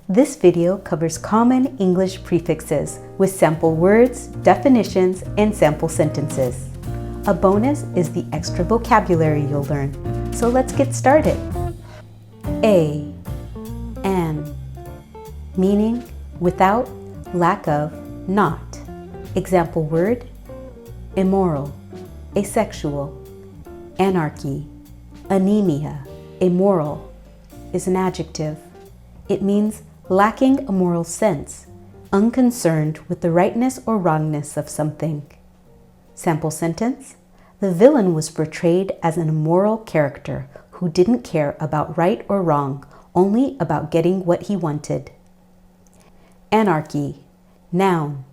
This video covers common English prefixes with sample words, definitions, and sample sentences. A bonus is the extra vocabulary you'll learn. So let's get started. A, an, meaning without, lack of, not. Example word, immoral, asexual, anarchy, anemia. Immoral is an adjective. It means lacking a moral sense, unconcerned with the rightness or wrongness of something. Sample sentence: the villain was portrayed as an immoral character who didn't care about right or wrong, only about getting what he wanted. Anarchy, noun,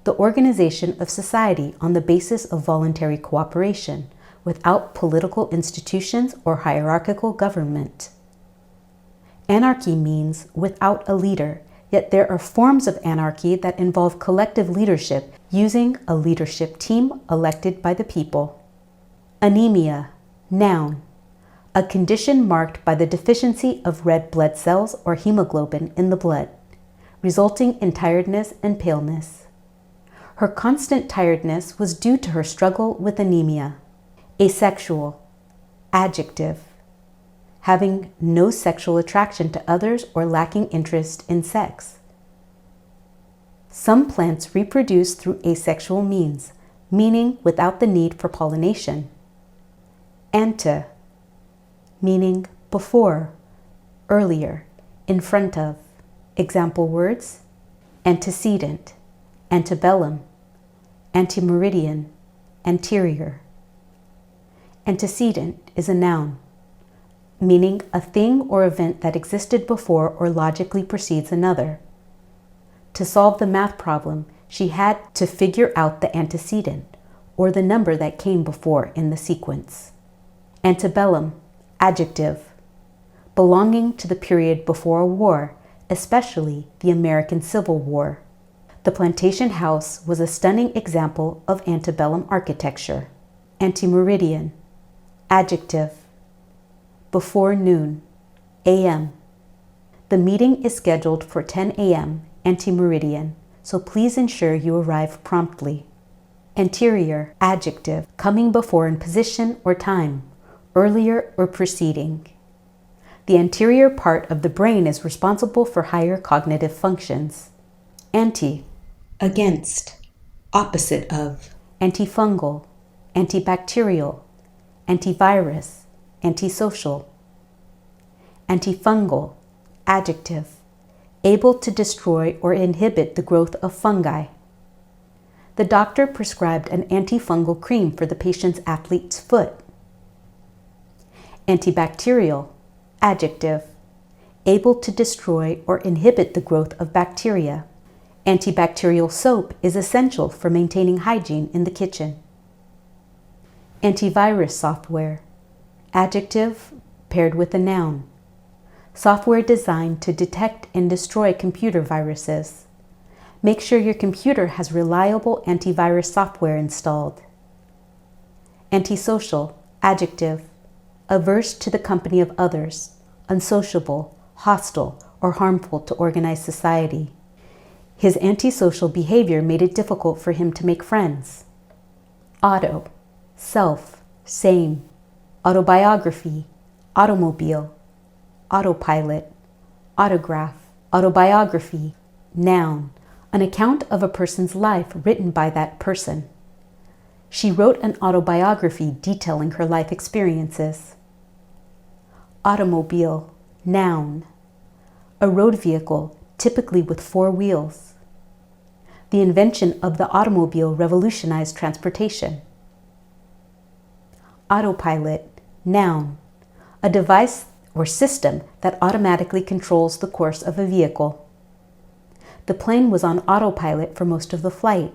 the organization of society on the basis of voluntary cooperation, without political institutions or hierarchical government. Anarchy means without a leader, yet there are forms of anarchy that involve collective leadership using a leadership team elected by the people. Anemia, noun, a condition marked by the deficiency of red blood cells or hemoglobin in the blood, resulting in tiredness and paleness. Her constant tiredness was due to her struggle with anemia. Asexual, adjective, having no sexual attraction to others or lacking interest in sex. Some plants reproduce through asexual means, meaning without the need for pollination. Ante, meaning before, earlier, in front of. Example words, antecedent, antebellum, antemeridian, anterior. Antecedent is a noun, meaning a thing or event that existed before or logically precedes another. To solve the math problem, she had to figure out the antecedent, or the number that came before in the sequence. Antebellum, adjective, belonging to the period before a war, especially the American Civil War. The plantation house was a stunning example of antebellum architecture. Antemeridian, adjective, before noon, a.m. The meeting is scheduled for 10 a.m. antemeridian, so please ensure you arrive promptly. Anterior, adjective, coming before in position or time, earlier or preceding. The anterior part of the brain is responsible for higher cognitive functions. Anti, against, opposite of. Antifungal, antibacterial, antivirus, antisocial. Antifungal, adjective, able to destroy or inhibit the growth of fungi. The doctor prescribed an antifungal cream for the patient's athlete's foot. Antibacterial, adjective, able to destroy or inhibit the growth of bacteria. Antibacterial soap is essential for maintaining hygiene in the kitchen. Antivirus software, adjective, paired with a noun. Software designed to detect and destroy computer viruses. Make sure your computer has reliable antivirus software installed. Antisocial, adjective, averse to the company of others, unsociable, hostile, or harmful to organized society. His antisocial behavior made it difficult for him to make friends. Auto, self, same. Autobiography, automobile, autopilot, autograph. Autobiography, noun, an account of a person's life written by that person. She wrote an autobiography detailing her life experiences. Automobile, noun, a road vehicle typically with 4 wheels. The invention of the automobile revolutionized transportation. Autopilot, noun, a device or system that automatically controls the course of a vehicle. The plane was on autopilot for most of the flight.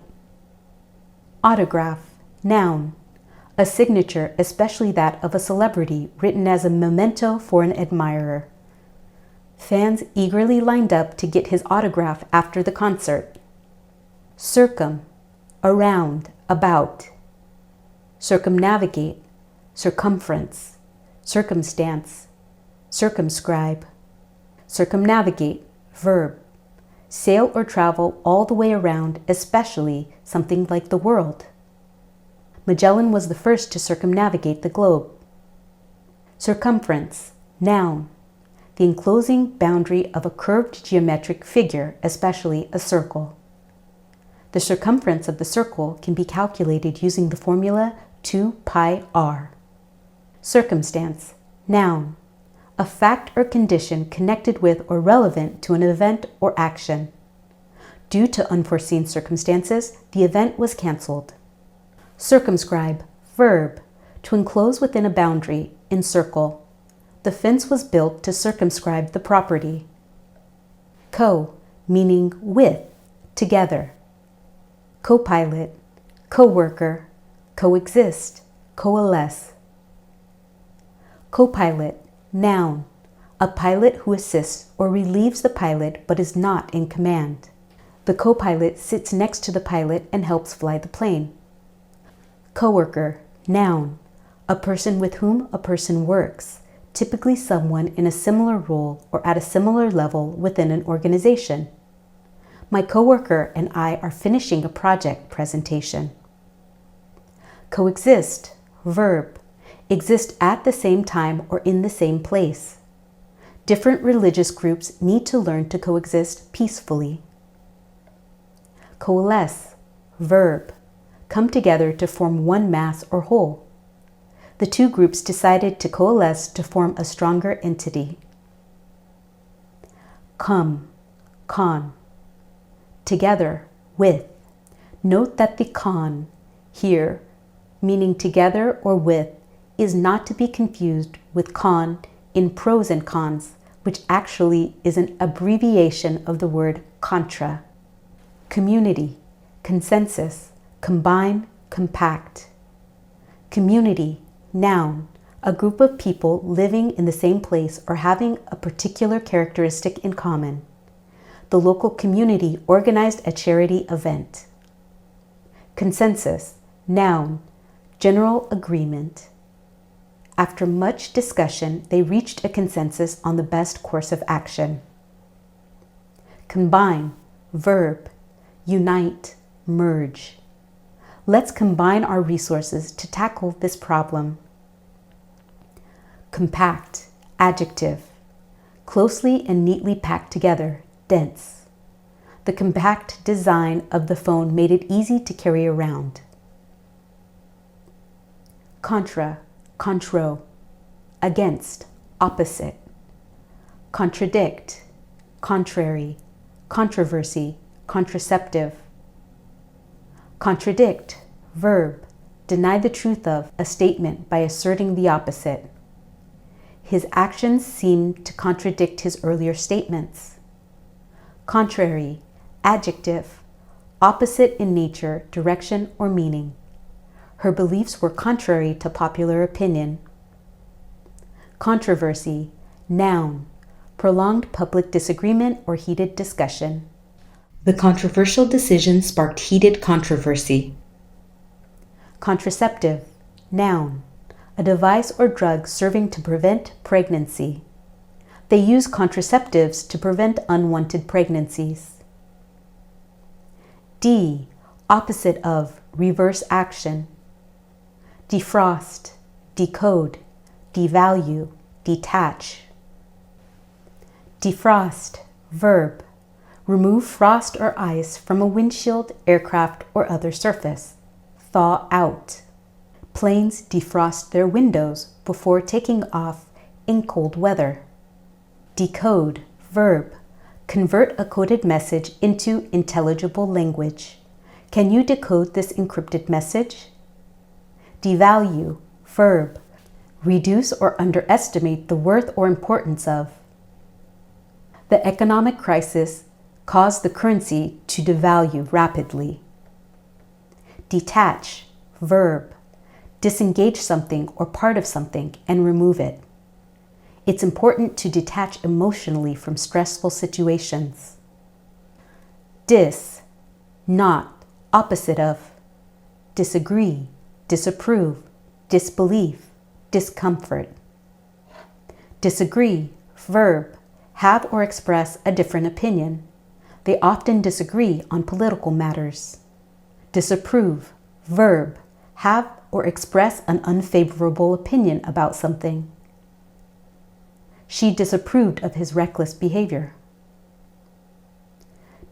Autograph, noun, a signature, especially that of a celebrity, written as a memento for an admirer. Fans eagerly lined up to get his autograph after the concert. Circum, around, about. Circumnavigate, circumference, circumstance, circumscribe. Circumnavigate, verb. Sail or travel all the way around, especially something like the world. Magellan was the first to circumnavigate the globe. Circumference, noun. The enclosing boundary of a curved geometric figure, especially a circle. The circumference of the circle can be calculated using the formula 2 pi r. Circumstance, noun. A fact or condition connected with or relevant to an event or action. Due to unforeseen circumstances, the event was cancelled. Circumscribe, verb. To enclose within a boundary, encircle. The fence was built to circumscribe the property. Co, meaning with, together. Co-pilot, co-worker, coexist, coalesce. Co-pilot, noun. A pilot who assists or relieves the pilot but is not in command. The co-pilot sits next to the pilot and helps fly the plane. Co-worker, noun. A person with whom a person works, typically someone in a similar role or at a similar level within an organization. My coworker and I are finishing a project presentation. Coexist, verb. Exist at the same time or in the same place. Different religious groups need to learn to coexist peacefully. Coalesce, verb. Come together to form one mass or whole. The two groups decided to coalesce to form a stronger entity. Come, con. Together, with. Note that the con, here, meaning together or with, is not to be confused with con in pros and cons, which actually is an abbreviation of the word contra. Community, consensus, combine, compact. Community, noun. A group of people living in the same place or having a particular characteristic in common. The local community organized a charity event. Consensus, noun. General agreement. After much discussion, they reached a consensus on the best course of action. Combine, verb. Unite, merge. Let's combine our resources to tackle this problem. Compact, adjective. Closely and neatly packed together, dense. The compact design of the phone made it easy to carry around. Contra, contro. Against, opposite. Contradict, contrary, controversy, contraceptive. Contradict, verb. Deny the truth of a statement by asserting the opposite. His actions seem to contradict his earlier statements. Contrary, adjective. Opposite in nature, direction, or meaning. Her beliefs were contrary to popular opinion. Controversy, noun. Prolonged public disagreement or heated discussion. The controversial decision sparked heated controversy. Contraceptive, noun. A device or drug serving to prevent pregnancy. They use contraceptives to prevent unwanted pregnancies. D, opposite of, reverse action. Defrost, decode, devalue, detach. Defrost, verb. Remove frost or ice from a windshield, aircraft, or other surface. Thaw out. Planes defrost their windows before taking off in cold weather. Decode, verb. Convert a coded message into intelligible language. Can you decode this encrypted message? Devalue, verb. Reduce or underestimate the worth or importance of. The economic crisis caused the currency to devalue rapidly. Detach, verb. Disengage something or part of something and remove it. It's important to detach emotionally from stressful situations. Dis, not, opposite of. Disagree, disapprove, disbelief, discomfort. Disagree, verb. have or express a different opinion. They often disagree on political matters. Disapprove, verb, have or express an unfavorable opinion about something. She disapproved of his reckless behavior.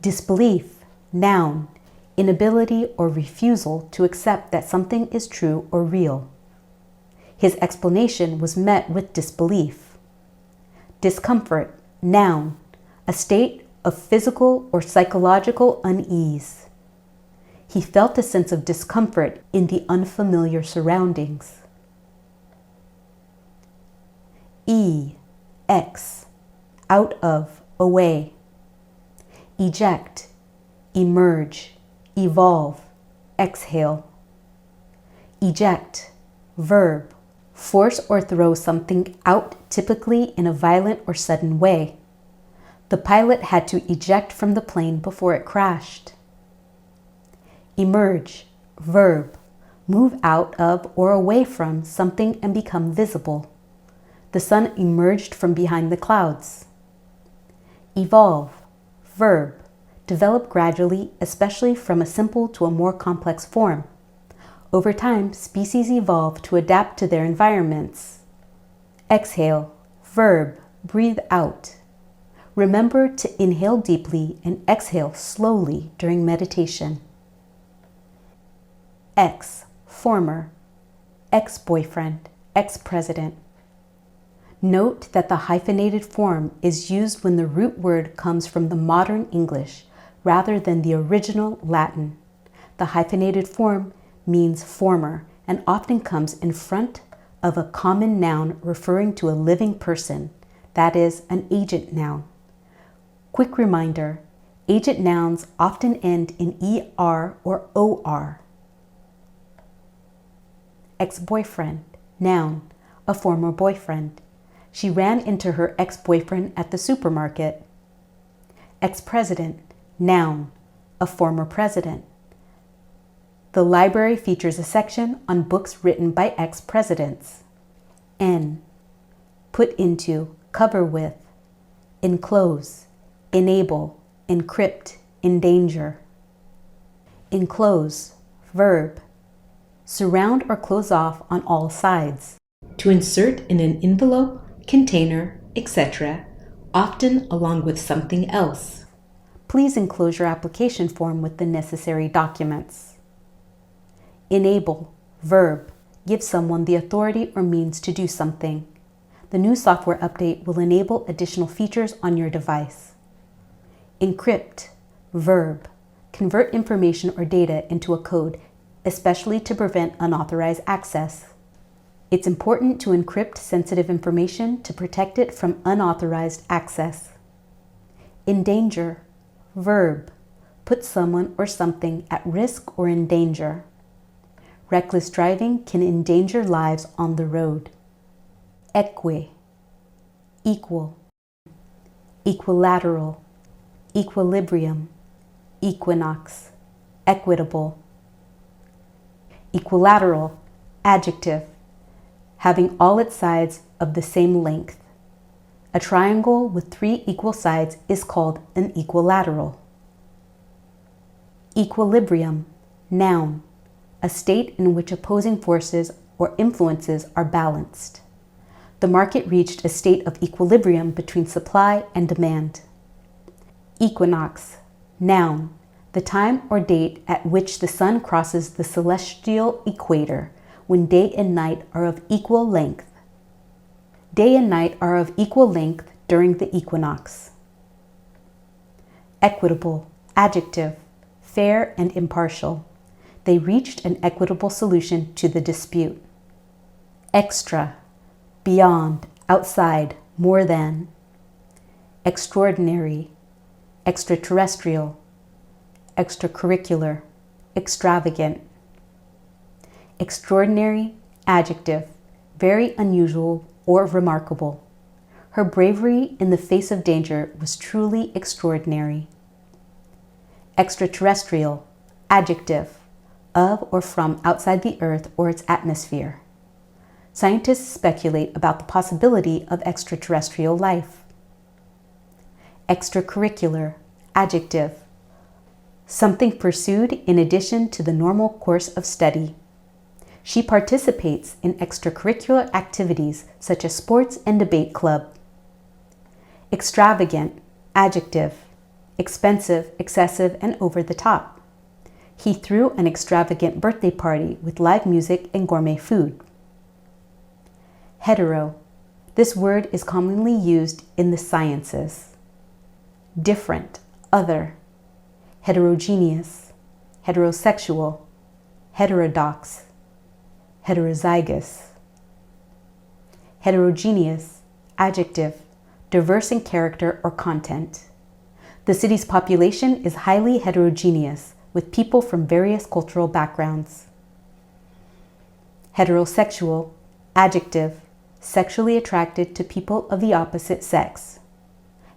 Disbelief, noun, inability or refusal to accept that something is true or real. His explanation was met with disbelief. Discomfort, noun, a state of physical or psychological unease. He felt a sense of discomfort in the unfamiliar surroundings. Ex, out of, away. Eject, emerge, evolve, exhale. Eject, verb, force or throw something out, typically in a violent or sudden way. The pilot had to eject from the plane before it crashed. Emerge, verb, move out of or away from something and become visible. The sun emerged from behind the clouds. Evolve, verb, develop gradually, especially from a simple to a more complex form. Over time, species evolve to adapt to their environments. Exhale, verb, breathe out. Remember to inhale deeply and exhale slowly during meditation. Ex, former, ex-boyfriend, ex-president. Note that the hyphenated form is used when the root word comes from the modern English rather than the original Latin. The hyphenated form means former and often comes in front of a common noun referring to a living person, that is, an agent noun. Quick reminder, agent nouns often end in ER or OR. Ex-boyfriend, noun, a former boyfriend. She ran into her ex-boyfriend at the supermarket. Ex-president, noun, a former president. The library features a section on books written by ex-presidents. Put into, cover with, enclose, enable, encrypt, endanger. Enclose, verb, surround or close off on all sides. To insert in an envelope, container, etc., often along with something else. Please enclose your application form with the necessary documents. Enable, verb, give someone the authority or means to do something. The new software update will enable additional features on your device. Encrypt, verb, convert information or data into a code, especially to prevent unauthorized access. It's important to encrypt sensitive information to protect it from unauthorized access. Endanger, verb, put someone or something at risk or in danger. Reckless driving can endanger lives on the road. Equi, equal, equilateral, equilibrium, equinox, equitable. Equilateral, adjective, having all its sides of the same length. A triangle with 3 equal sides is called an equilateral. Equilibrium, noun, a state in which opposing forces or influences are balanced. The market reached a state of equilibrium between supply and demand. Equinox, noun, the time or date at which the sun crosses the celestial equator, when day and night are of equal length. Day and night are of equal length during the equinox. Equitable, adjective, fair and impartial. They reached an equitable solution to the dispute. Extra, beyond, outside, more than. Extraordinary, extraterrestrial, extracurricular, extravagant. Extraordinary, adjective, very unusual or remarkable. Her bravery in the face of danger was truly extraordinary. Extraterrestrial, adjective, of or from outside the Earth or its atmosphere. Scientists speculate about the possibility of extraterrestrial life. Extracurricular, adjective. Something pursued in addition to the normal course of study. She participates in extracurricular activities such as sports and debate club. Extravagant, adjective. Expensive, excessive, and over the top. He threw an extravagant birthday party with live music and gourmet food. Hetero. This word is commonly used in the sciences. Different, other. Heterogeneous, heterosexual, heterodox, heterozygous. Heterogeneous, adjective, diverse in character or content. The city's population is highly heterogeneous, with people from various cultural backgrounds. Heterosexual, adjective, sexually attracted to people of the opposite sex.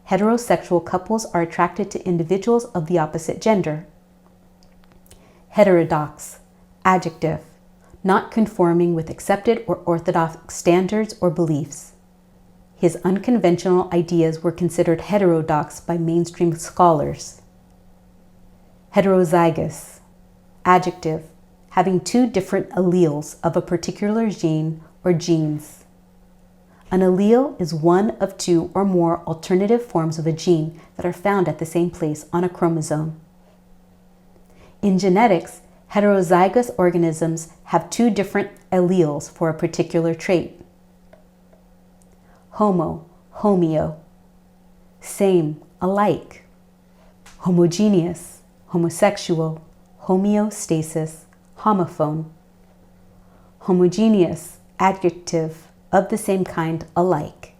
Heterosexual couples are attracted to individuals of the opposite gender. Heterodox, adjective, not conforming with accepted or orthodox standards or beliefs. His unconventional ideas were considered heterodox by mainstream scholars. Heterozygous, adjective, having two different alleles of a particular gene or genes. An allele is one of two or more alternative forms of a gene that are found at the same place on a chromosome. In genetics, heterozygous organisms have two different alleles for a particular trait. Homo, homeo. Same, alike. Homogeneous, homosexual, homeostasis, homophone. Homogeneous, adjective, of the same kind, alike.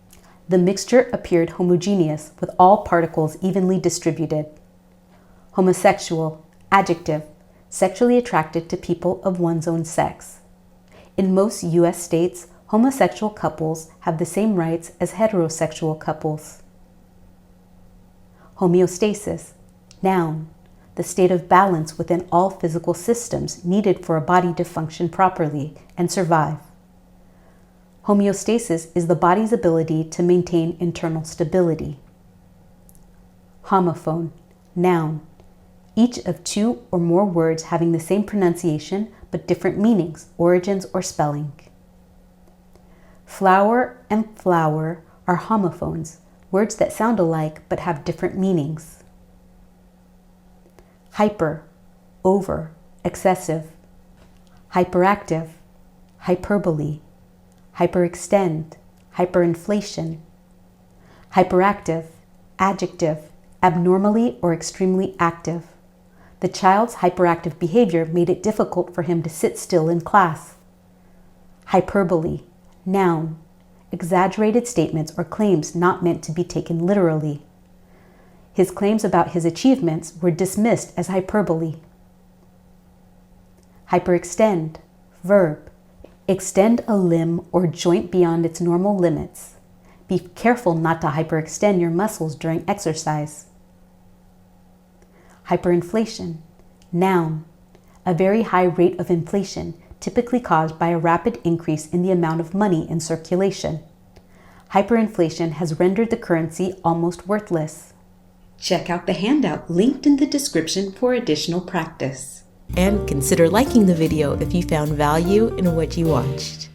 The mixture appeared homogeneous with all particles evenly distributed. Homosexual, adjective, sexually attracted to people of one's own sex. In most U.S. states, homosexual couples have the same rights as heterosexual couples. Homeostasis, noun, the state of balance within all physical systems needed for a body to function properly and survive. Homeostasis is the body's ability to maintain internal stability. Homophone, noun, each of two or more words having the same pronunciation but different meanings, origins, or spelling. Flower and flower are homophones, words that sound alike but have different meanings. Hyper, over, excessive. Hyperactive, hyperbole. Hyperextend, hyperinflation. Hyperactive, adjective, abnormally or extremely active. The child's hyperactive behavior made it difficult for him to sit still in class. Hyperbole, noun, exaggerated statements or claims not meant to be taken literally. His claims about his achievements were dismissed as hyperbole. Hyperextend, verb, extend a limb or joint beyond its normal limits. Be careful not to hyperextend your muscles during exercise. Hyperinflation, noun, a very high rate of inflation, typically caused by a rapid increase in the amount of money in circulation. Hyperinflation has rendered the currency almost worthless. Check out the handout linked in the description for additional practice. And consider liking the video if you found value in what you watched.